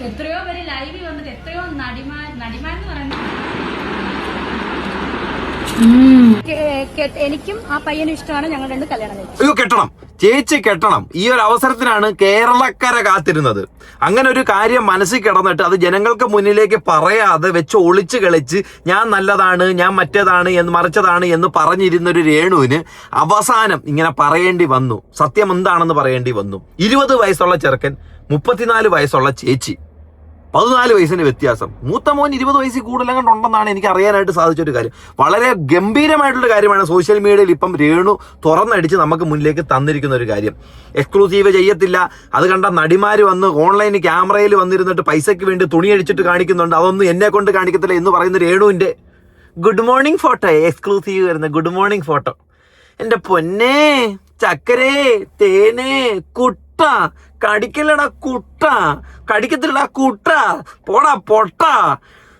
എത്രയോ പേര് ലൈവിൽ വന്നിട്ട് എത്രയോ നടിമാരെന്ന് പറയുന്നത് എനിക്കും ആ പയ്യനും ഇഷ്ടമാണ്. ഞങ്ങൾ രണ്ട് കല്യാണം കഴിച്ചു. അയ്യോ കെട്ടണം, ചേച്ചി കെട്ടണം. ഈ ഒരു അവസരത്തിനാണ് കേരളക്കര കാത്തിരുന്നത്. അങ്ങനെ ഒരു കാര്യം മനസ്സിൽ കിടന്നിട്ട് അത് ജനങ്ങൾക്ക് മുന്നിലേക്ക് പറയാതെ വെച്ച് ഒളിച്ചു കളിച്ച് ഞാൻ നല്ലതാണ്, ഞാൻ മറ്റേതാണ് എന്ന് മറിച്ചതാണ് എന്ന് പറഞ്ഞിരുന്നൊരു രേണുവിന് അവസാനം ഇങ്ങനെ പറയേണ്ടി വന്നു. സത്യം എന്താണെന്ന് പറയേണ്ടി വന്നു. 20 വയസ്സുള്ള ചെറുക്കൻ, 34 വയസ്സുള്ള ചേച്ചി, 14 വയസ്സിന്റെ വ്യത്യാസം. മൂത്ത മോൻ 20 വയസ്സിൽ കൂടുതലും ഉണ്ടെന്നാണ് എനിക്ക് അറിയാനായിട്ട് സാധിച്ചൊരു കാര്യം. വളരെ ഗംഭീരമായിട്ടുള്ള കാര്യമാണ് സോഷ്യൽ മീഡിയയിൽ ഇപ്പം രേണു തുറന്നടിച്ച് നമുക്ക് മുന്നിലേക്ക് തന്നിരിക്കുന്ന ഒരു കാര്യം. എക്സ്ക്ലൂസീവ് ചെയ്യത്തില്ല, അത് കണ്ട നടിമാര് വന്ന് ഓൺലൈൻ ക്യാമറയിൽ വന്നിരുന്നിട്ട് പൈസയ്ക്ക് വേണ്ടി തുണി അടിച്ചിട്ട് കാണിക്കുന്നുണ്ട്, അതൊന്നും എന്നെ കൊണ്ട് കാണിക്കത്തില്ല എന്ന് പറയുന്ന രേണുവിന്റെ ഗുഡ് മോർണിംഗ് ഫോട്ടോ, എക്സ്ക്ലൂസീവ് വരുന്ന ഗുഡ് മോർണിംഗ് ഫോട്ടോ. എന്റെ പൊന്നേ, ചക്കരേ, തേനേ, കുട്ട, കടിക്കലടാ കുട്ട, കടിക്കത്തില്ലടാ കുട്ട, പോടാ പൊട്ട.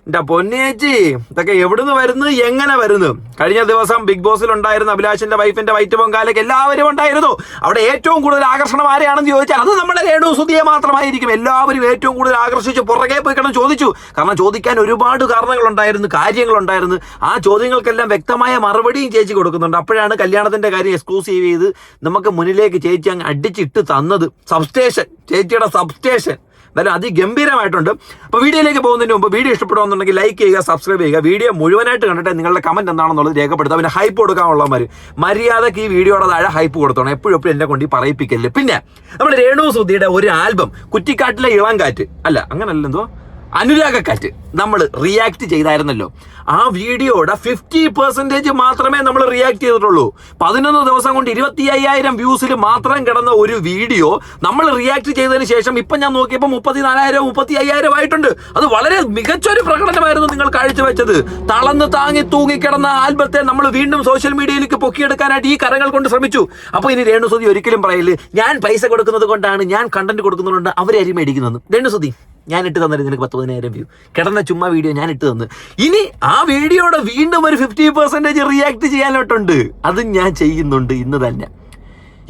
എന്റെ പൊന്നേച്ചി, ഇതൊക്കെ എവിടുന്ന് വരുന്നു, എങ്ങനെ വരുന്നു? കഴിഞ്ഞ ദിവസം ബിഗ് ബോസിൽ ഉണ്ടായിരുന്ന അഭിലാഷിന്റെ വൈഫിന്റെ വൈറ്റ് പൊങ്കാലയ്ക്ക് എല്ലാവരും ഉണ്ടായിരുന്നു. അവിടെ ഏറ്റവും കൂടുതൽ ആകർഷണം ആരെയാണെന്ന് ചോദിച്ചാൽ അത് നമ്മുടെ രേണു സുധിയെ മാത്രമായിരിക്കും. എല്ലാവരും ഏറ്റവും കൂടുതൽ ആകർഷിച്ച് പുറകെ പോയി കിടന്ന് ചോദിച്ചു. കാരണം ചോദിക്കാൻ ഒരുപാട് കാരണങ്ങളുണ്ടായിരുന്നു, കാര്യങ്ങളുണ്ടായിരുന്നു. ആ ചോദ്യങ്ങൾക്കെല്ലാം വ്യക്തമായ മറുപടിയും ചേച്ചി കൊടുക്കുന്നുണ്ട്. അപ്പോഴാണ് കല്യാണത്തിന്റെ കാര്യം എക്സ്ക്ലൂസീവ് ചെയ്ത് നമുക്ക് മുന്നിലേക്ക് ചേച്ചി അങ്ങ് അടിച്ചിട്ട് തന്നത്. സബ്സ്റ്റേഷൻ, ചേച്ചിയുടെ സബ്സ്റ്റേഷൻ എന്തായാലും അതിഗംഭീരമായിട്ടുണ്ട്. അപ്പോൾ വീഡിയോയിലേക്ക് പോകുന്നതിന് മുമ്പ് വീഡിയോ ഇഷ്ടപ്പെടുകയെന്നുണ്ടെങ്കിൽ ലൈക്ക് ചെയ്യുക, സബ്സ്ക്രൈബ് ചെയ്യുക. വീഡിയോ മുഴുവനായിട്ട് കണ്ടിട്ട് നിങ്ങളുടെ കമന്റ് എന്താണെന്നുള്ളത് രേഖപ്പെടുത്തുക. പിന്നെ ഹൈപ്പ് കൊടുക്കാനുള്ളവർ മര്യാദക്ക് ഈ വീഡിയോയുടെ താഴെ ഹൈപ്പ് കൊടുത്തോണം. എപ്പോഴും എന്നെ കൊണ്ട് പറയിപ്പിക്കല്ലേ. പിന്നെ നമ്മുടെ രേണു സുധിയുടെ ഒരു ആൽബം കുറ്റിക്കാട്ടിലെ ഇളംകാറ്റ്, അല്ല അങ്ങനല്ല, എന്തോ അനുരാഗക്കാറ്റ് നമ്മൾ റിയാക്ട് ചെയ്തായിരുന്നല്ലോ. ആ വീഡിയോയുടെ 50% മാത്രമേ നമ്മൾ റിയാക്ട് ചെയ്തിട്ടുള്ളൂ. 11 ദിവസം കൊണ്ട് 25,000 വ്യൂസിൽ മാത്രം കിടന്ന ഒരു വീഡിയോ നമ്മൾ റിയാക്ട് ചെയ്തതിന് ശേഷം ഇപ്പം ഞാൻ നോക്കിയപ്പോൾ 34,000 35,000 ആയിട്ടുണ്ട്. അത് വളരെ മികച്ചൊരു പ്രകടനമായിരുന്നു നിങ്ങൾ കാഴ്ചവെച്ചത്. തളർന്ന് താങ്ങി തൂങ്ങിക്കിടന്ന ആൽബത്തെ നമ്മൾ വീണ്ടും സോഷ്യൽ മീഡിയയിലേക്ക് പൊക്കിയെടുക്കാനായിട്ട് ഈ കരങ്ങൾ കൊണ്ട് ശ്രമിച്ചു. അപ്പോൾ ഇനി രേണു സുധി ഒരിക്കലും പറയില്ല ഞാൻ പൈസ കൊടുക്കുന്നത് കൊണ്ടാണ്, ഞാൻ കണ്ടന്റ് കൊടുക്കുന്നതുകൊണ്ട് അവരെ അരി മേടിക്കുന്നത്. രേണു സുധി, ഞാൻ ഇട്ട് തന്നിരുന്നു നിനക്ക് 10,000 വ്യൂ കിടന്ന ചുമ്മാ വീഡിയോ ഞാൻ ഇട്ട് തന്നു. ഇനി ആ വീഡിയോയുടെ വീണ്ടും ഒരു 50% റിയാക്ട് ചെയ്യാനായിട്ടുണ്ട്. അതും ഞാൻ ചെയ്യുന്നുണ്ട് ഇന്ന് തന്നെ.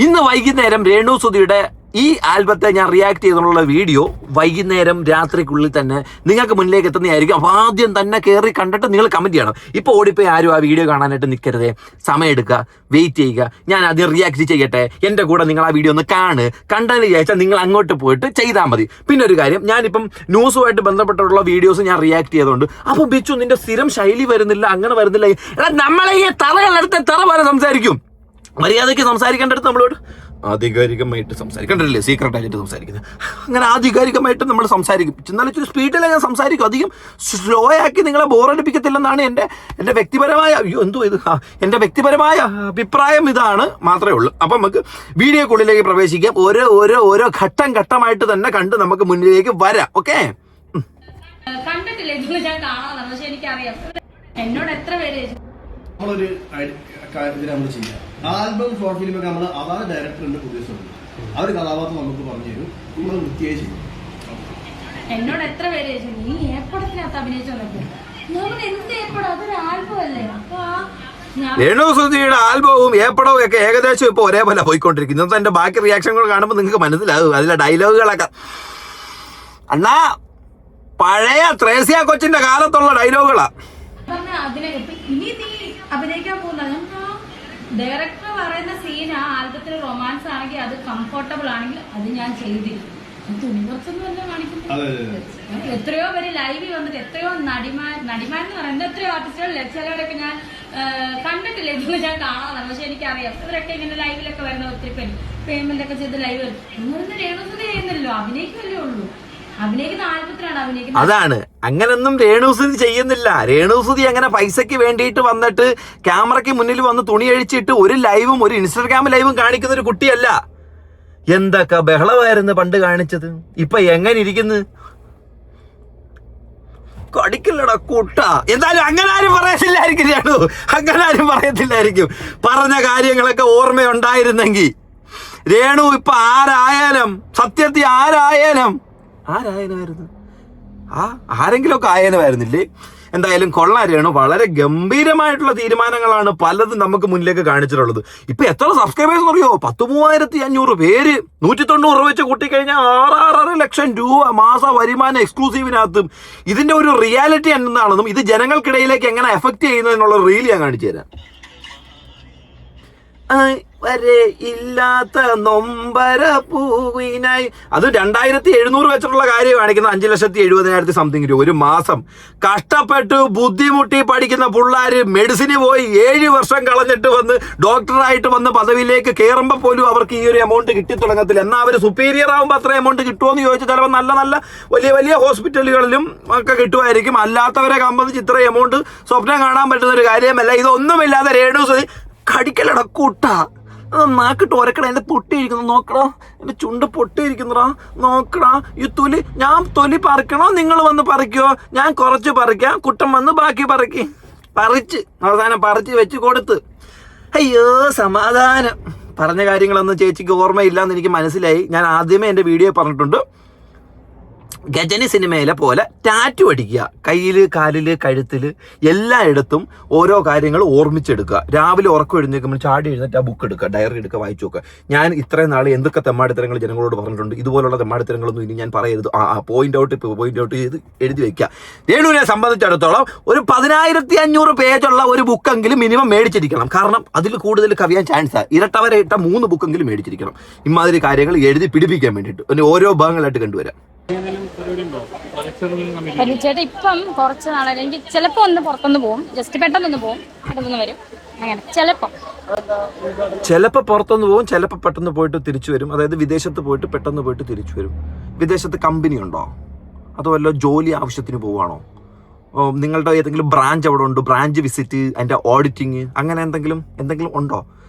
ഇന്ന് വൈകുന്നേരം രേണു സുധിയുടെ ഈ ആൽബത്തെ ഞാൻ റിയാക്ട് ചെയ്തുള്ള വീഡിയോ വൈകുന്നേരം രാത്രിക്കുള്ളിൽ തന്നെ നിങ്ങൾക്ക് മുന്നിലേക്ക് എത്തുന്നതായിരിക്കും. അപ്പോൾ ആദ്യം തന്നെ കയറി കണ്ടിട്ട് നിങ്ങൾ കമന്റ് ചെയ്യണം. ഇപ്പോൾ ഓടിപ്പോയി ആരും ആ വീഡിയോ കാണാനായിട്ട് നിൽക്കരുതേ, സമയം എടുക്കുക, വെയിറ്റ് ചെയ്യുക. ഞാൻ ആദ്യം റിയാക്ട് ചെയ്യട്ടെ, എൻ്റെ കൂടെ നിങ്ങൾ ആ വീഡിയോ ഒന്ന് കണ്ടതിന് ശേഷം നിങ്ങൾ അങ്ങോട്ട് പോയിട്ട് ചെയ്താൽ മതി. പിന്നെ ഒരു കാര്യം, ഞാനിപ്പം ന്യൂസുമായിട്ട് ബന്ധപ്പെട്ടുള്ള വീഡിയോസ് ഞാൻ റിയാക്ട് ചെയ്തുകൊണ്ട് അപ്പോൾ ബിച്ചു നിന്റെ സ്ഥിരം ശൈലി വരുന്നില്ല, അങ്ങനെ വരുന്നില്ല. എടാ നമ്മളെ ഈ തറകളെടുത്ത് തറ പോലെ സംസാരിക്കും. മര്യാദയ്ക്ക് സംസാരിക്കേണ്ടടുത്ത് നമ്മളോട് ആധികാരികമായിട്ട് സംസാരിക്കണ്ടല്ലേ, സീക്രട്ട് ആയിട്ട് സംസാരിക്കുന്നത്. അങ്ങനെ ആധികാരികമായിട്ട് നമ്മൾ സംസാരിക്കും. എന്നാലും ഇച്ചിരി സ്പീഡിൽ ഞാൻ സംസാരിക്കും. അധികം സ്ലോ ആക്കി നിങ്ങളെ ബോറടിപ്പിക്കത്തില്ലെന്നാണ് എൻ്റെ വ്യക്തിപരമായ എൻ്റെ വ്യക്തിപരമായ അഭിപ്രായം. ഇതാണ് മാത്രമേ ഉള്ളൂ. അപ്പം നമുക്ക് വീഡിയോക്കുള്ളിലേക്ക് പ്രവേശിക്കാം. ഓരോ ഘട്ടമായിട്ട് തന്നെ കണ്ട് നമുക്ക് മുന്നിലേക്ക് വരാം. ഓക്കെ, കണ്ടിട്ടില്ലേ ഞാൻ കാണാൻ, പക്ഷെ എനിക്കറിയാം എന്നോട് എത്ര പേര് നമ്മളൊരു കാര്യത്തിൽ നമ്മൾ ചെയ്യാം. ആൽബം ഷോർട്ട് ഫിലിമൊക്കെ നമ്മൾ അതാണ് ഡയറക്ടറിന്റെ പ്രൊഡ്യൂസറുണ്ട്, അവർ കഥാപാത്രം നമുക്ക് പറഞ്ഞു തരും, നമ്മൾ വൃത്തിയായി ചെയ്യും. എന്നോട് എത്ര പേര് ചോദിച്ചു നീ ഏപ്പടത്തിനകത്ത് അഭിനയിച്ചോന്നൊക്കെ. എന്ത് ഏപ്പടം, അതൊരു ആൽബം അല്ലേ. അപ്പൊ രേണു സുധിയുടെ ആൽബവും ഏപ്പടവും ഒക്കെ ഏകദേശം ഇപ്പൊ ഒരേപോലെ പോയിക്കൊണ്ടിരിക്കുന്നു. എന്റെ ബാക്കി റിയാക്ഷനുകൾ കാണുമ്പോൾ നിങ്ങൾക്ക് മനസ്സിലാകും. അതിലെ ഡയലോഗുകളൊക്കെ അണ്ണാ പഴയ ത്രേസ്യ കൊച്ചിന്റെ കാലത്തുള്ള ഡയലോഗുകളാ. ഇനി നീ അഭിനയിക്കാൻ പോകുന്ന ഡയറക്ടർ പറയുന്ന സീൻ ആ ആൽബത്തിൽ റൊമാൻസ് ആണെങ്കിൽ അത് കംഫർട്ടബിൾ ആണെങ്കിൽ അത് ഞാൻ ചെയ്തിരിക്കും. തുണി കുറച്ചൊന്നും അല്ല കാണിക്കുന്നത്. എത്രയോ പേര് ലൈവിൽ വന്നിട്ട് എത്രയോ നടിമാരെന്ന് പറയുന്നത് എത്രയോ ആർട്ടിസ്റ്റുകൾ ചിലവരൊക്കെ ഞാൻ കണ്ടിട്ടില്ല. ഇതൊന്നും ഞാൻ കാണാതാണ്, പക്ഷെ എനിക്കറിയാം ഇവരൊക്കെ ഇങ്ങനെ ലൈവിലൊക്കെ വരുന്ന ഒത്തിരി പേര് പേയ്മെന്റ് ഒക്കെ ചെയ്ത് ലൈവ് ഒന്നും രേണുസുധി ചെയ്യുന്നില്ലല്ലോ, അഭിനയിക്കുമല്ലേ ഉള്ളൂ. അഭിനയിക്കുന്ന ആൽബത്തിലാണ് അഭിനയിക്കുന്നത്. അതാണ്, അങ്ങനൊന്നും രേണുസുധി ചെയ്യുന്നില്ല. രേണുസുധി അങ്ങനെ പൈസയ്ക്ക് വേണ്ടിയിട്ട് വന്നിട്ട് ക്യാമറയ്ക്ക് മുന്നിൽ വന്ന് തുണി അഴിച്ചിട്ട് ഒരു ലൈവും ഒരു ഇൻസ്റ്റാഗ്രാം ലൈവും കാണിക്കുന്ന ഒരു കുട്ടിയല്ല. എന്തൊക്കെ ബഹളമായിരുന്നു പണ്ട് കാണിച്ചത്. ഇപ്പൊ എങ്ങനെ ഇരിക്കുന്നു, കടിക്കില്ലടാ കൂട്ട. എന്തായാലും അങ്ങനെ ആരും പറയത്തില്ലായിരിക്കും രേണു, അങ്ങനെ ആരും പറയത്തില്ലായിരിക്കും. പറഞ്ഞ കാര്യങ്ങളൊക്കെ ഓർമ്മയുണ്ടായിരുന്നെങ്കിൽ രേണു ഇപ്പൊ ആരായാലും സത്യത്തിൽ ആരായനമായിരുന്നു, ആരെങ്കിലും ഒക്കെ ആയനമായിരുന്നില്ലേ. എന്തായാലും കൊള്ളാരെയാണ്, വളരെ ഗംഭീരമായിട്ടുള്ള തീരുമാനങ്ങളാണ് പലതും നമുക്ക് മുന്നിലേക്ക് കാണിച്ചിട്ടുള്ളത്. ഇപ്പൊ എത്ര സബ്സ്ക്രൈബേഴ്സ് അറിയോ? 13,500 പേര്. 190 രൂപ വെച്ച് കൂട്ടിക്കഴിഞ്ഞാൽ 6.5 ലക്ഷം രൂപ മാസ വരുമാനം എക്സ്ക്ലൂസീവിനകത്തും. ഇതിന്റെ ഒരു റിയാലിറ്റി എന്താണെന്നും ഇത് ജനങ്ങൾക്കിടയിലേക്ക് എങ്ങനെ എഫക്ട് ചെയ്യുന്നതിനുള്ള റീൽ ഞാൻ കാണിച്ചു തരാം. വരെ ഇല്ലാത്ത നൊമ്പര പൂവിനായി, അത് 2,700 വെച്ചിട്ടുള്ള കാര്യം കാണിക്കുന്ന 5,70,000 സംതിങ് രൂപ ഒരു മാസം. കഷ്ടപ്പെട്ട് ബുദ്ധിമുട്ടി പഠിക്കുന്ന പിള്ളേര് മെഡിസിന് പോയി 7 വർഷം കളഞ്ഞിട്ട് വന്ന് ഡോക്ടറായിട്ട് വന്ന് പദവിയിലേക്ക് കയറുമ്പോൾ പോലും അവർക്ക് ഈ ഒരു എമൗണ്ട് കിട്ടി തുടങ്ങത്തില്ല. എന്നാൽ അവർ സുപ്പീരിയർ ആകുമ്പോൾ അത്ര എമൗണ്ട് കിട്ടുമോയെന്ന് ചോദിച്ചാൽ ചിലപ്പോൾ നല്ല നല്ല വലിയ വലിയ ഹോസ്പിറ്റലുകളിലും ഒക്കെ കിട്ടുമായിരിക്കും. അല്ലാത്തവരെ സംബന്ധിച്ച് ഇത്ര എമൗണ്ട് സ്വപ്നം കാണാൻ പറ്റുന്ന ഒരു കാര്യമല്ല. ഇതൊന്നുമില്ലാതെ രേണുസുതി കടിക്കലടക്കൂട്ടാ, നാക്കിട്ട് ഒരക്കട, എന്റെ പൊട്ടിയിരിക്കുന്നു നോക്കടാ, എന്റെ ചുണ്ട് പൊട്ടിയിരിക്കുന്നടാ നോക്കടാ. ഈ തൊലി ഞാൻ തൊലി പറിക്കണോ, നിങ്ങൾ വന്ന് പറിക്കോ? ഞാൻ കുറച്ച് പറിക്കാം, കുട്ടൻ വന്ന് ബാക്കി പറിച്ച് അവസാനം പറിച്ച് വെച്ച് കൊടുത്ത്. അയ്യോ സമാധാനം. പറഞ്ഞ കാര്യങ്ങളൊന്നും ചേച്ചിക്ക് ഓർമ്മയില്ലാന്ന് എനിക്ക് മനസ്സിലായി. ഞാൻ ആദ്യമേ എൻ്റെ വീഡിയോ പറഞ്ഞിട്ടുണ്ട്, ഗജനി സിനിമയിലെ പോലെ ടാറ്റു അടിക്കുക, കയ്യിൽ കാലിൽ കഴുത്തിൽ എല്ലായിടത്തും ഓരോ കാര്യങ്ങൾ ഓർമ്മിച്ചെടുക്കുക. രാവിലെ ഉറക്കം എഴുന്നേൽക്കുമ്പോൾ ചാടി എഴുന്നേറ്റ് ആ ബുക്ക് എടുക്കുക, ഡയറി എടുക്കുക, വായിച്ചു നോക്കുക. ഞാൻ ഇത്രയും നാൾ എന്തൊക്കെ തെമ്മാടിത്തരങ്ങൾ ജനങ്ങളോട് പറഞ്ഞിട്ടുണ്ട്, ഇതുപോലുള്ള തെമ്മാടിത്തരങ്ങളൊന്നും ഇനി ഞാൻ പറയരുത്. പോയിന്റ് ഔട്ട് ചെയ്ത് എഴുതി വെക്കുക. രേണുവിനെ സംബന്ധിച്ചിടത്തോളം ഒരു 10,500 പേജുള്ള ഒരു ബുക്കെങ്കിലും മിനിമം മേടിച്ചിരിക്കണം. കാരണം അതിൽ കൂടുതൽ കവിയാൻ ചാൻസാണ്. ഇരട്ടവരെ ഇട്ട 3 ബുക്കെങ്കിലും മേടിച്ചിരിക്കണം. ഇമാതിരി കാര്യങ്ങൾ എഴുതി പിടിപ്പിക്കാൻ വേണ്ടിയിട്ട്. അതിന് ഓരോ ഭാഗങ്ങളായിട്ട് കണ്ടുവരാം. ചേട്ടാ ഇപ്പം കുറച്ച് നാളെ എനിക്ക് ചിലപ്പോ ഒന്ന് പുറത്തൊന്ന് പോകും, ജസ്റ്റ് പെട്ടെന്നൊന്ന് പോകും, പെട്ടെന്ന് വരും, അങ്ങനെ ചിലപ്പോ പുറത്തൊന്ന് പോകും, ചിലപ്പോൾ പെട്ടെന്ന് പോയിട്ട് തിരിച്ചു വരും. അതായത് വിദേശത്ത് പോയിട്ട് പെട്ടെന്ന് പോയിട്ട് തിരിച്ചു വരും. വിദേശത്ത് കമ്പനി ഉണ്ടോ, അതോ വല്ല ജോലി ആവശ്യത്തിന് പോവുകയാണോ? നിങ്ങളുടെ ഏതെങ്കിലും ബ്രാഞ്ച് അവിടെ ഉണ്ട്, ബ്രാഞ്ച് വിസിറ്റ്, അതിന്റെ ഓഡിറ്റിങ്, അങ്ങനെ എന്തെങ്കിലും ഉണ്ടോ?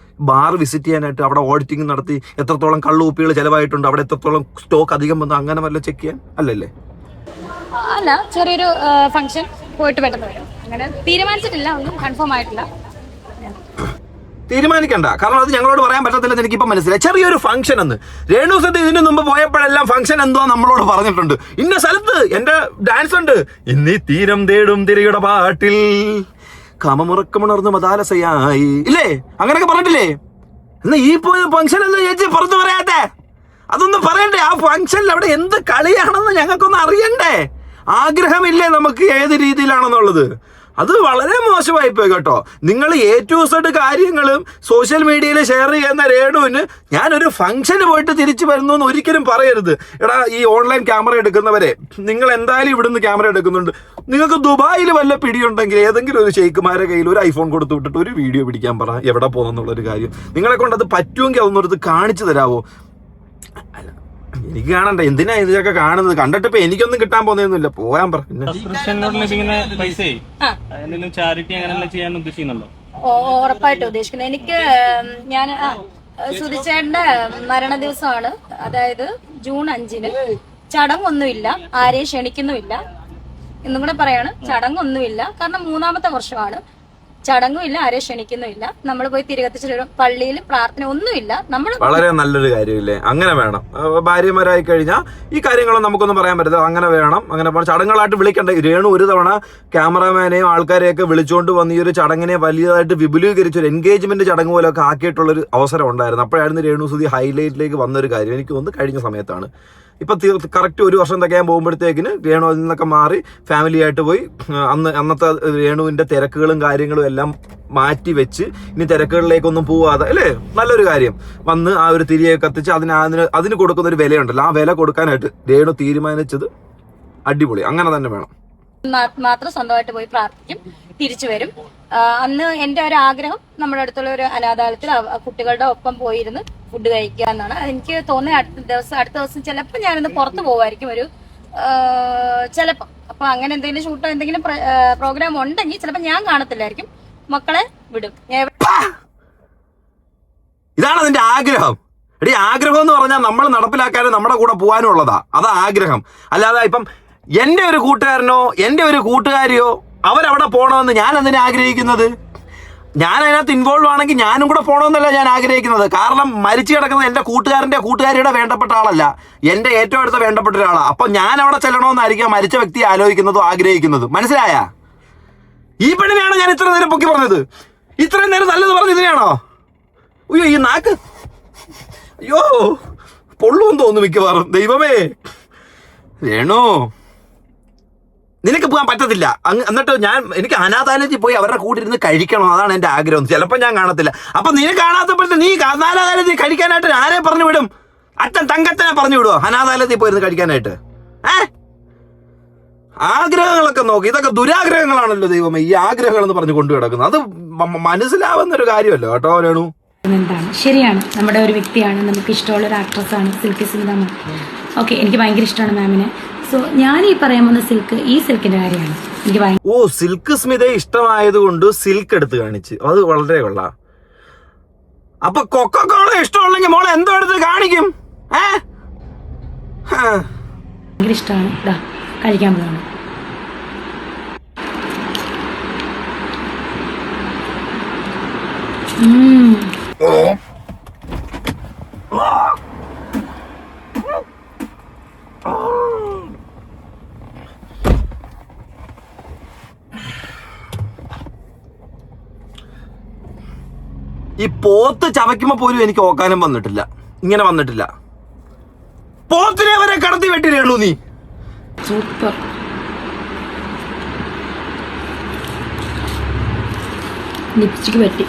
ബാർ വിസിറ്റ് ചെയ്യാനായിട്ട് അവിടെ ഓഡിറ്റിംഗ് നടത്തി എത്രത്തോളം കള്ളുകുപ്പികൾ ചിലവായിട്ടുണ്ട്, അവിടെ എത്രത്തോളം സ്റ്റോക്ക് അധികം വന്നു, അങ്ങനെ വല്ല ചെക്ക് ചെയ്യാൻ അല്ലല്ലേ? അല്ല, ചെറിയൊരു ഫംഗ്ഷൻ പോയിട്ട് പെട്ടെന്ന് വരും. അങ്ങനെ തീരുമാനിച്ചിട്ടില്ല, ഒന്നും കൺഫേം ആയിട്ടില്ല. തീരുമാനിക്കണ്ട, കാരണം അത് ഞങ്ങളോട് പറയാൻ പറ്റത്തില്ലെന്ന് എനിക്കിപ്പോൾ മനസ്സിലായി. ചെറിയൊരു ഫംഗ്ഷൻ എന്ന് രേണു സദ്യ ഇതിനു മുമ്പ് പോയപ്പോഴെല്ലാം ഫംഗ്ഷൻ എന്തോ നമ്മളോട് പറഞ്ഞിട്ടുണ്ട്. ഇന്ന സ്ഥലത്ത് എന്റെ ഡാൻസ് ഉണ്ട്, ഇന്നീ തീരം തേടും തിരയുടെ പാട്ടിൽ കാമമുറക്കമുണർന്ന് മതാലസയായി, ഇല്ലേ? അങ്ങനെയൊക്കെ പറഞ്ഞിട്ടില്ലേ? എന്നാ ഈ പോയ ഫംഗ്ഷൻ എന്ന് ചേച്ചി പുറത്ത് പറയാത്തെ? അതൊന്നും പറയണ്ടേ? ആ ഫംഗ്ഷനിൽ അവിടെ എന്ത് കളിയാണെന്ന് ഞങ്ങൾക്കൊന്ന് അറിയണ്ടേ? ആഗ്രഹമില്ലേ നമുക്ക് ഏത് രീതിയിലാണെന്നുള്ളത്? അത് വളരെ മോശമായി പോയി കേട്ടോ. നിങ്ങൾ A-Z കാര്യങ്ങളും സോഷ്യൽ മീഡിയയിൽ ഷെയർ ചെയ്യുന്ന രേണുവിന് ഞാനൊരു ഫംഗ്ഷന് പോയിട്ട് തിരിച്ചു വരുന്നു എന്ന് ഒരിക്കലും പറയരുത്. എടാ, ഈ ഓൺലൈൻ ക്യാമറ എടുക്കുന്നവരെ, നിങ്ങൾ എന്തായാലും ഇവിടുന്ന് ക്യാമറ എടുക്കുന്നുണ്ട്, നിങ്ങൾക്ക് ദുബായിൽ വല്ല പിടിയുണ്ടെങ്കിൽ ഏതെങ്കിലും ഒരു ഷെയ്ഖുമാരുടെ കയ്യിൽ ഒരു ഐഫോൺ കൊടുത്തു വിട്ടിട്ട് ഒരു വീഡിയോ പിടിക്കാൻ പറ, എവിടെ പോകുന്നുള്ളൊരു കാര്യം. നിങ്ങളെ കൊണ്ട് അത് പറ്റുമെങ്കിൽ അതൊന്നൊരു കാണിച്ചു തരാമോ? അല്ല, എനിക്ക് കാണണ്ട, എന്തിനാ ഇതൊക്കെ കാണുന്നത്? കണ്ടിട്ട് ഇപ്പൊ എനിക്കൊന്നും കിട്ടാൻ പോകുന്നൊന്നുമില്ല, പോകാൻ പറഞ്ഞു. ഉറപ്പായിട്ടും ഉദ്ദേശിക്കുന്നത്. എനിക്ക് ഞാൻ സുധിച്ചേട്ടന്റെ മരണ ദിവസമാണ്, അതായത് ജൂൺ 5-ന്. ചടങ്ങൊന്നുമില്ല, ആരെയും ക്ഷണിക്കുന്നുമില്ല. ഇന്നും കൂടെ പറയാണ്, ചടങ്ങൊന്നുമില്ല. കാരണം 3ാമത്തെ വർഷമാണ്. ചടങ്ങുമില്ല, ആരെയും ക്ഷണിക്കുന്നുമില്ല. നമ്മൾ പോയി തിരികത്തിച്ച് പള്ളിയിൽ പ്രാർത്ഥന ഒന്നുമില്ല. നമ്മൾ വളരെ നല്ലൊരു കാര്യമില്ലേ? അങ്ങനെ വേണം. ഭാര്യമാരായി കഴിഞ്ഞാൽ ഈ കാര്യങ്ങളൊന്നും നമുക്കൊന്നും പറയാൻ പറ്റില്ല. അങ്ങനെ വേണം. അങ്ങനെ ചടങ്ങുകളായിട്ട് വിളിക്കണ്ടേ? രേണു ഒരു തവണ ക്യാമറാമാനെയും ആൾക്കാരെയൊക്കെ വിളിച്ചുകൊണ്ട് വന്ന് ഈ ഒരു ചടങ്ങിനെ വലിയതായിട്ട് വിപുലീകരിച്ച് ഒരു എൻഗേജ്മെന്റ് ചടങ്ങ് പോലെയൊക്കെ ആക്കിയിട്ടുള്ളൊരു അവസരം ഉണ്ടായിരുന്നു. അപ്പോഴായിരുന്നു രേണു സുധി ഹൈലൈറ്റിലേക്ക് വന്നൊരു കാര്യം. എനിക്ക് തോന്നുന്നു കഴിഞ്ഞ സമയത്താണ്. ഇപ്പൊ കറക്റ്റ് 1 വർഷം തികയാൻ പോകുമ്പോഴത്തേക്കിന് രേണു അതിൽ നിന്നൊക്കെ മാറി ഫാമിലി ആയിട്ട് പോയി. അന്നത്തെ രേണുവിന്റെ തിരക്കുകളും കാര്യങ്ങളും എല്ലാം മാറ്റി വെച്ച് ഇനി തിരക്കുകളിലേക്കൊന്നും പോവാതെ, അല്ലേ? നല്ലൊരു കാര്യം. വന്ന് ആ ഒരു തിരിയെ കത്തിച്ച് അതിന് കൊടുക്കുന്ന ഒരു വിലയുണ്ടല്ലോ, ആ വില കൊടുക്കാനായിട്ട് രേണു തീരുമാനിച്ചത് അടിപൊളി. അങ്ങനെ തന്നെ വേണം. മാത്രം സ്വന്തമായിട്ട് പോയി പ്രാർത്ഥിക്കും, തിരിച്ചു വരും. അന്ന് എന്റെ ഒരു ആഗ്രഹം നമ്മുടെ അടുത്തുള്ള ഒരു അനാഥാലയത്തിൽ കുട്ടികളുടെ ഒപ്പം പോയിരുന്ന് ഫുഡ് കഴിക്കുക എന്നാണ്. എനിക്ക് തോന്നുന്നത് അടുത്ത ദിവസം ചിലപ്പോൾ ഞാനിന്ന് പുറത്ത് പോകുമായിരിക്കും, ഒരു ചിലപ്പോൾ. അപ്പൊ അങ്ങനെ എന്തെങ്കിലും ഷൂട്ടോ എന്തെങ്കിലും പ്രോഗ്രാം ഉണ്ടെങ്കിൽ ചിലപ്പോൾ ഞാൻ കാണത്തില്ലായിരിക്കും, മക്കളെ വിടും. ഇതാണ് അതിന്റെ ആഗ്രഹം. എടി, ആഗ്രഹം എന്ന് പറഞ്ഞാൽ നമ്മൾ നടപ്പിലാക്കാനും നമ്മുടെ കൂടെ പോകാനും ഉള്ളതാ. അതാ ആഗ്രഹം. അല്ലാതെ ഇപ്പം എന്റെ ഒരു കൂട്ടുകാരനോ എന്റെ ഒരു കൂട്ടുകാരിയോ അവരവിടെ പോകണമെന്ന് ഞാൻ അതിനെ ആഗ്രഹിക്കുന്നത്. ഞാൻ അതിനകത്ത് ഇൻവോൾവ് ആണെങ്കിൽ ഞാനും കൂടെ പോകണമെന്നല്ല ഞാൻ ആഗ്രഹിക്കുന്നത്. കാരണം മരിച്ചു കിടക്കുന്നത് എൻ്റെ കൂട്ടുകാരിയുടെ വേണ്ടപ്പെട്ട ആളല്ല, എൻ്റെ ഏറ്റവും അടുത്ത വേണ്ടപ്പെട്ട ഒരാളാണ്. അപ്പൊ ഞാൻ അവിടെ ചെല്ലണമെന്നായിരിക്കാം മരിച്ച വ്യക്തിയെ ആലോചിക്കുന്നതും ആഗ്രഹിക്കുന്നതും. മനസ്സിലായ? ഈ പെണ്ണിനെയാണോ ഞാൻ ഇത്ര നേരം പൊക്കി പറഞ്ഞത്? ഇത്രയും നേരം നല്ലത് പറഞ്ഞത് ഇതിനെയാണോ? അയ്യോ ഈ നാക്ക്, അയ്യോ പൊള്ളുമെന്ന് തോന്നുന്നു മിക്കവാറും. ദൈവമേ രേണു, നിനക്ക് പോകാൻ പറ്റത്തില്ല. എന്നിട്ട് എനിക്ക് അനാഥാലയത്തിൽ പോയി അവരുടെ കൂടെ ഇരുന്ന് കഴിക്കണം, അതാണ് എൻ്റെ ആഗ്രഹം. ചിലപ്പോൾ ഞാൻ കാണത്തില്ല. അപ്പൊ നീ കാണാത്തപ്പോഴത്തെ നീ അനാഥാലയത്തിൽ കഴിക്കാനായിട്ട് ആരെ പറഞ്ഞു വിടും? അച്ഛൻ തങ്കച്ചനെ പറഞ്ഞു വിടുവോ അനാഥാലയത്തിൽ പോയിരുന്ന് കഴിക്കാനായിട്ട്? ആഗ്രഹങ്ങളൊക്കെ നോക്കി, ഇതൊക്കെ ദുരാഗ്രഹങ്ങളാണല്ലോ ദൈവമേ, ഈ ആഗ്രഹങ്ങൾ എന്ന് പറഞ്ഞു കൊണ്ടു കിടക്കുന്നത്. അത് മനസ്സിലാവുന്നൊരു കാര്യമല്ലോ കേട്ടോ രേണു. എന്താണ് ശരിയാണ്, നമ്മുടെ ഒരു വ്യക്തിയാണ്, നമുക്ക് ഇഷ്ടമുള്ള ഒരു ആക്ട്രസ്സാണ് സിൽക്ക് സ്മിത മാം. ഓക്കെ, എനിക്ക് ഭയങ്കര ഇഷ്ടമാണ് മാമിനെ. സോ ഞാൻ ഈ പറയാൻ പോകുന്ന ഈ സിൽക്കിന്റെ കാര്യമാണ് എനിക്ക് ഭയങ്കര. ഓ, സിൽക്ക് സ്മിതയെ ഇഷ്ടമായത് കൊണ്ട് സിൽക്ക് എടുത്ത് കാണിച്ച്, അത് വളരെ കൊള്ളാം. അപ്പൊ കൊക്കക്കോള ഇഷ്ടമുള്ളെങ്കിൽ മോളെ എന്തോ എടുത്ത് കാണിക്കും? ഭയങ്കര ഇഷ്ടമാണ്. ഇതാ കഴിക്കാൻ പോവാണ്. ഈ പോത്ത് ചവയ്ക്കുമ്പോ പോലും എനിക്ക് ഓക്കാനം വന്നിട്ടില്ല, ഇങ്ങനെ വന്നിട്ടില്ല. പോത്തിനെ വരെ കടത്തി വെട്ടിരേളൂ നീ. സൂപ്പർ. ലിപ്സ്റ്റിക് പറ്റി.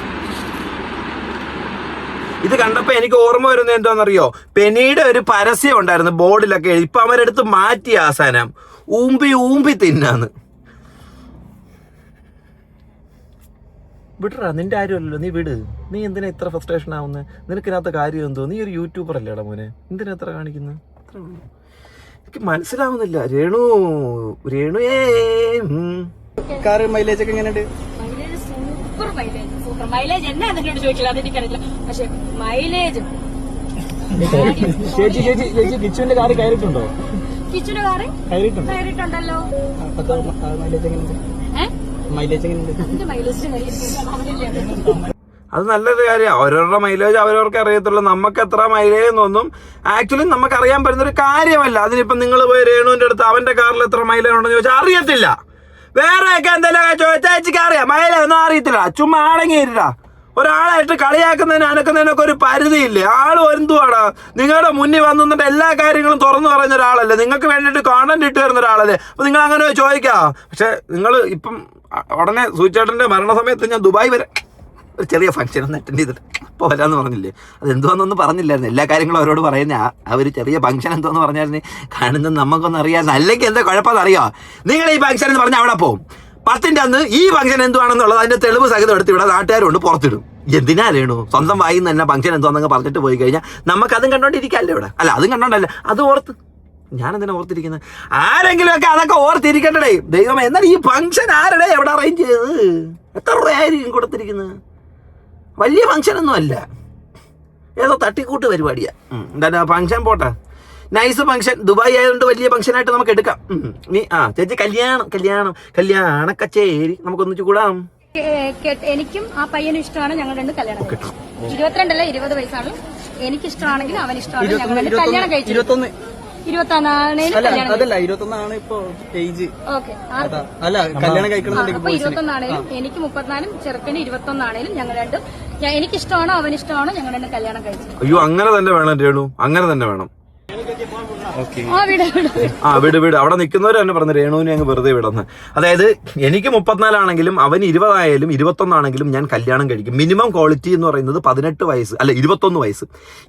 ഇത് കണ്ടപ്പോ എനിക്ക് ഓർമ്മ വരുന്നത് എന്താണെന്നറിയോ? പെനിയുടെ ഒരു പരസ്യം ഉണ്ടായിരുന്നു ബോർഡിലൊക്കെ. ഇപ്പൊ അവരെടുത്ത് മാറ്റി ആസാനം ഊമ്പി തിന്നാന്ന്. വിടറാ, നിന്റെ ആരുമല്ലല്ലോ, നീ വിട്. നീ എന്തിനാ ഇത്ര ഫ്രസ്ട്രേഷൻ ആവുന്നത്? നിനക്കിനകത്ത് കാര്യം എന്തോ? നീ ഒരു യൂട്യൂബർ അല്ലേടാ മോനെ, എന്തിനാ എത്ര കാണിക്കുന്നത്? എനിക്ക് മനസ്സിലാവുന്നില്ല രേണുയേ. കാറ് മൈലേജ് ഒക്കെ എങ്ങനെയുണ്ട്? സൂപ്പർ മൈലേജ് എന്നാ എന്നോട് ചോദിക്കില്ല, അതെനിക്കറിയില്ല. പക്ഷെ മൈലേജ് ചേച്ചി കിച്ചുവിന്റെ കാറ് കയറിയിട്ടുണ്ടോ? കിച്ചുന്റെ കാറ് കയറിയിട്ടുണ്ടല്ലോ. മൈലേജ് എങ്ങനെയുണ്ട്? മൈലേജ് എങ്ങനെയുണ്ട്? അത് നല്ലൊരു കാര്യമാണ്. അവരവരുടെ മൈലേജ് അവരവർക്ക് അറിയത്തുള്ളൂ. നമുക്ക് എത്ര മൈലേജ് എന്നൊന്നും ആക്ച്വലി നമുക്ക് അറിയാൻ പറ്റുന്നൊരു കാര്യമല്ല. അതിനിപ്പം നിങ്ങൾ പോയി രേണുവിന്റെ അടുത്ത് അവന്റെ കാറിൽ എത്ര മൈലേജ് ഉണ്ടെന്ന് ചോദിച്ചാൽ അറിയത്തില്ല. വേറെയൊക്കെ എന്തെങ്കിലും ചോദിച്ചാൽ അറിയാം, മൈലേജ് ഒന്നും അറിയത്തില്ല. ചുമ്മാ അടങ്ങിയില്ല. ഒരാളായിട്ട് കളിയാക്കുന്നതിന് അനക്കുന്നതിനൊക്കെ ഒരു പരിധിയില്ലേ? ആള് എന്തുവാടാ നിങ്ങളുടെ മുന്നിൽ വന്നിട്ട് എല്ലാ കാര്യങ്ങളും തുറന്നു പറയുന്ന ഒരാളല്ലേ, നിങ്ങൾക്ക് വേണ്ടിയിട്ട് കോണ്ടന്റ് ഇട്ട് തരുന്ന ഒരാളല്ലേ. അപ്പൊ നിങ്ങൾ അങ്ങനെ ചോദിക്കാം. പക്ഷെ നിങ്ങൾ ഇപ്പം ഉടനെ സൂചേട്ടന്റെ മരണസമയത്ത് ഞാൻ ദുബായ് വരെ ഒരു ചെറിയ ഫംഗ്ഷൻ ഒന്ന് അറ്റൻഡ് ചെയ്തിട്ട് അപ്പോൾ വരാമെന്ന് പറഞ്ഞില്ലേ? അത് എന്തുവാന്നൊന്നും പറഞ്ഞില്ലായിരുന്നു. എല്ലാ കാര്യങ്ങളും അവരോട് പറയുന്ന ആ ഒരു ചെറിയ ഫംഗ്ഷൻ എന്തോന്ന് പറഞ്ഞാൽ കാണുന്നത് നമുക്കൊന്നും അറിയാതെ. അല്ലെങ്കിൽ എന്താ കുഴപ്പമെന്ന് അറിയാം? നിങ്ങൾ ഈ ഫംഗ്ഷൻ എന്ന് പറഞ്ഞാൽ അവിടെ പോകും. 10ന്റെ അന്ന് ഈ ഫംഗ്ഷൻ എന്തുവാണെന്നുള്ളത് അതിന്റെ തെളിവ് സഹിതം എടുത്ത് ഇവിടെ നാട്ടുകാരുണ്ട് പുറത്തിടും. എന്തിനാ രേണു സ്വന്തം വായി തന്നെ ഫംഗ്ഷൻ എന്തോന്നങ്ങ് പറഞ്ഞിട്ട് പോയി കഴിഞ്ഞാൽ നമുക്കതും കണ്ടോണ്ടിരിക്കാമല്ലോ ഇവിടെ. അല്ല, അതും കണ്ടോണ്ടല്ലേ, അത് ഓർത്ത് ഞാനെന്തിനാ ഓർത്തിരിക്കുന്നത്? ആരെങ്കിലും ഒക്കെ അതൊക്കെ ഓർത്തിരിക്കണ്ടേ ദൈവമേ. എന്നാൽ ഈ ഫംഗ്ഷൻ ആരുടെ എവിടെ അറേഞ്ച് ചെയ്തത്? എത്ര രൂപയായിരിക്കും കൊടുത്തിരിക്കുന്നത്? വലിയ ഫംഗ്ഷനൊന്നും അല്ല, ഏതോ തട്ടിക്കൂട്ട് പരിപാടിയാ. എന്താ ഫംഗ്ഷൻ പോട്ടെ, നൈസ് ഫംഗ്ഷൻ. ദുബായ് ആയതുകൊണ്ട് വലിയ ഫംഗ്ഷനായിട്ട് നമുക്ക് എടുക്കാം. നീ ചേച്ചി കല്യാണ കച്ചേരി നമുക്കൊന്നിച്ചു കൂടാം. എനിക്കും ആ പയ്യനും ഇഷ്ടമാണ്. ഞങ്ങൾ രണ്ട് കല്യാണം കഴിച്ചു. 22 അല്ല 20 വയസ്സാണ്. എനിക്ക് ഇഷ്ടമാണെങ്കിൽ അവൻ ഇഷ്ടമാണ്. ഞങ്ങൾ രണ്ട് കല്യാണം കഴിച്ചു. 21 അതല്ല 21 ഇപ്പൊ ഏജ്. ഓക്കെ, അല്ല കല്യാണം കഴിക്കണം. അപ്പൊ 21 ആണേലും എനിക്ക് 34, ചെറുക്കന് 21 ആണേലും ഞങ്ങൾ രണ്ടും എനിക്ക് ഇഷ്ടമാണോ അവൻ ഇഷ്ടമാണോ ഞങ്ങൾ രണ്ടും കല്യാണം കഴിച്ചു. അയ്യോ, അങ്ങനെ തന്നെ വേണം രേണു, അങ്ങനെ തന്നെ വേണം. വിട്. അവിടെ നിൽക്കുന്നവർ തന്നെ പറഞ്ഞു രേണുവിനെ അങ്ങ് വെറുതെ വിടുന്നു. അതായത് എനിക്ക് 34 ആണെങ്കിലും അവൻ 20 ആയാലും 21 ആണെങ്കിലും ഞാൻ കല്യാണം കഴിക്കും. മിനിമം ക്വാളിറ്റി എന്ന് പറയുന്നത് 18 വയസ്സ് അല്ല 21 വയസ്സ്.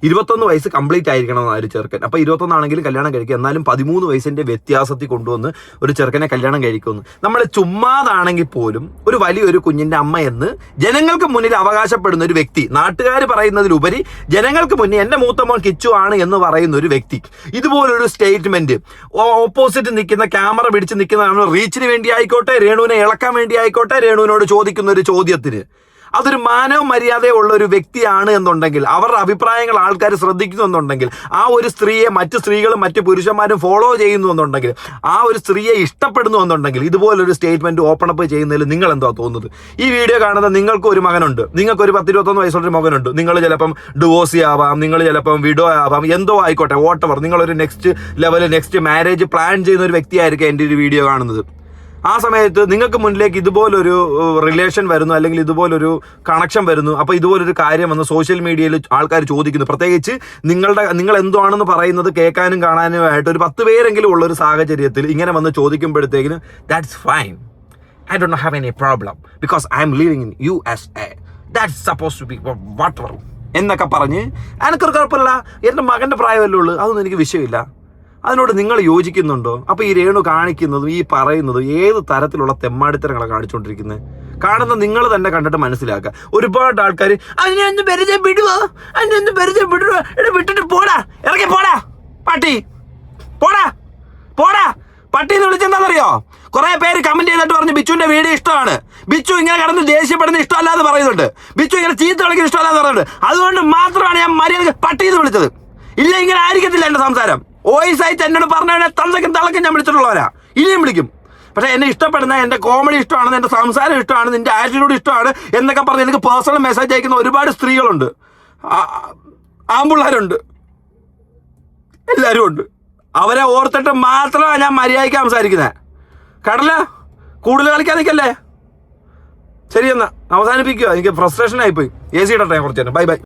21 വയസ്സ് കംപ്ലീറ്റ് ആയിരിക്കണം ഒരു ചെറുക്കൻ. അപ്പൊ 21 ആണെങ്കിലും കല്യാണം കഴിക്കും. എന്നാലും 13 വയസ്സിന്റെ വ്യത്യാസത്തിൽ കൊണ്ടുവന്ന് ഒരു ചെറുക്കനെ കല്യാണം കഴിക്കുമെന്ന് നമ്മൾ ചുമ്മാതാണെങ്കിൽ പോലും ഒരു വലിയൊരു കുഞ്ഞിന്റെ അമ്മ എന്ന് ജനങ്ങൾക്ക് മുന്നിൽ അവകാശപ്പെടുന്ന ഒരു വ്യക്തി, നാട്ടുകാർ പറയുന്നതിലുപരി ജനങ്ങൾക്ക് മുന്നിൽ എന്റെ മൂത്ത മോൻ കിച്ചു ആണ് എന്ന് പറയുന്ന ഒരു വ്യക്തി ഇതുപോലൊരു സ്റ്റേറ്റ്മെന്റ് ഓപ്പോസിറ്റ് നിൽക്കുന്ന ക്യാമറ പിടിച്ച് നിൽക്കുന്നതാണ് റീച്ചിന് വേണ്ടി ആയിക്കോട്ടെ, രേണുവിനെ ഇളക്കാൻ വേണ്ടി ആയിക്കോട്ടെ, രേണുവിനോട് ചോദിക്കുന്ന ഒരു ചോദ്യത്തിന് അതൊരു മാനവ മര്യാദയുള്ള ഒരു വ്യക്തിയാണ് എന്നുണ്ടെങ്കിൽ, അവരുടെ അഭിപ്രായങ്ങൾ ആൾക്കാർ ശ്രദ്ധിക്കുന്നു എന്നുണ്ടെങ്കിൽ, ആ ഒരു സ്ത്രീയെ മറ്റു സ്ത്രീകളും മറ്റു പുരുഷന്മാരും ഫോളോ ചെയ്യുന്നു എന്നുണ്ടെങ്കിൽ, ആ ഒരു സ്ത്രീയെ ഇഷ്ടപ്പെടുന്നു എന്നുണ്ടെങ്കിൽ ഇതുപോലൊരു സ്റ്റേറ്റ്മെന്റ് ഓപ്പൺ അപ്പ് ചെയ്യുന്നതിൽ നിങ്ങൾ എന്താ തോന്നുന്നത്? ഈ വീഡിയോ കാണുന്ന നിങ്ങൾക്ക് ഒരു മകനുണ്ട്, നിങ്ങൾക്ക് ഒരു 10-21 വയസ്സുള്ള മകനുണ്ട്. നിങ്ങൾ ചിലപ്പം ഡിവോഴ്സി ആവാം, നിങ്ങൾ ചിലപ്പം വിഡോ ആവാം, എന്തോ ആയിക്കോട്ടെ, വോട്ടെവർ. നിങ്ങളൊരു next level next marriage plan ചെയ്യുന്ന ഒരു വ്യക്തിയായിരിക്കും എൻ്റെ ഒരു വീഡിയോ കാണുന്നത്. ആ സമയത്ത് നിങ്ങൾക്ക് മുന്നിലേക്ക് ഇതുപോലൊരു റിലേഷൻ വരുന്നു, അല്ലെങ്കിൽ ഇതുപോലൊരു കണക്ഷൻ വരുന്നു, അപ്പോൾ ഇതുപോലൊരു കാര്യം വന്ന് സോഷ്യൽ മീഡിയയിൽ ആൾക്കാർ ചോദിക്കുന്നു, പ്രത്യേകിച്ച് നിങ്ങൾ എന്താണെന്ന് പറയുന്നത് കേൾക്കാനും കാണാനും ആയിട്ട് ഒരു 10 പേരെങ്കിലും ഉള്ള ഒരു സാഹചര്യത്തിൽ ഇങ്ങനെ വന്ന് ചോദിക്കുമ്പോഴത്തേക്കിനും that's fine, I don't have any problem because I am living in USA, that's suppose to be water എന്നൊക്കെ പറഞ്ഞ് എനിക്കൊരു കുഴപ്പമില്ല, എൻ്റെ മകൻ്റെ പ്രായമല്ലേ ഉള്ളൂ, അതൊന്നും എനിക്ക് വിഷയമില്ല. അതിനോട് നിങ്ങൾ യോജിക്കുന്നുണ്ടോ? അപ്പോൾ ഈ രേണു കാണിക്കുന്നതും ഈ പറയുന്നതും ഏത് തരത്തിലുള്ള തെമ്മാടിത്തരങ്ങളാണ് കാണിച്ചുകൊണ്ടിരിക്കുന്നത്? കാണുന്ന നിങ്ങൾ തന്നെ കണ്ടിട്ട് മനസ്സിലാക്കുക. ഒരുപാട് ആൾക്കാർ അതിനൊന്ന് പരിചയം വിടുവോ, അതിനൊന്ന് പരിചയം വിടുവോ, വിട്ടിട്ട് പോടാ, ഇറങ്ങി പോടാ, പട്ടി പോടാ പോടാ പട്ടി എന്ന് വിളിച്ചെന്താണെന്നറിയോ? കുറെ പേര് കമന്റ് ചെയ്തിട്ട് പറഞ്ഞു ബിച്ചുവിന്റെ വീഡിയോ ഇഷ്ടമാണ്, ബിച്ചു ഇങ്ങനെ കിടന്ന് ദേഷ്യപ്പെടുന്ന ഇഷ്ടമല്ലാതെ പറയുന്നുണ്ട്, ബിച്ചു ഇങ്ങനെ ചീത്ത കളിക്കുന്ന ഇഷ്ടമല്ലാതെ പറയുന്നുണ്ട്. അതുകൊണ്ട് മാത്രമാണ് ഞാൻ മര്യാദ പട്ടി എന്ന് വിളിച്ചത്. ഇല്ല, ഇങ്ങനെ ആയിരിക്കത്തില്ല എൻ്റെ സംസാരം. വോയിസ് ആയിട്ട് എന്നോട് പറഞ്ഞ തന്തയ്ക്കും തളക്കും ഞാൻ വിളിച്ചിട്ടുള്ളവരാ, ഇനിയും വിളിക്കും. പക്ഷെ എന്നെ ഇഷ്ടപ്പെടുന്ന, എൻ്റെ കോമഡി ഇഷ്ടമാണ്, എൻ്റെ സംസാരം ഇഷ്ടമാണ്, നിന്റെ ആറ്റിറ്റ്യൂഡ് ഇഷ്ടമാണ് എന്നൊക്കെ പറഞ്ഞ് എനിക്ക് പേഴ്സണൽ മെസ്സേജ് അയക്കുന്ന ഒരുപാട് സ്ത്രീകളുണ്ട്, ആമ്പിള്ളേരുണ്ട്, എല്ലാവരും ഉണ്ട്. അവരെ ഓർത്തിട്ട് മാത്രമാണ് ഞാൻ മര്യാദയ്ക്ക് സംസാരിക്കുന്നത്. കടല കൂടുതൽ കളിക്കാൻ നിൽക്കല്ലേ. ശരി, എന്നാ അവസാനിപ്പിക്കുക. എനിക്ക് ഫ്രസ്ട്രേഷൻ ആയിപ്പോയി. AC ഇടട്ടെ കുറച്ച് നേരം. Bye bye.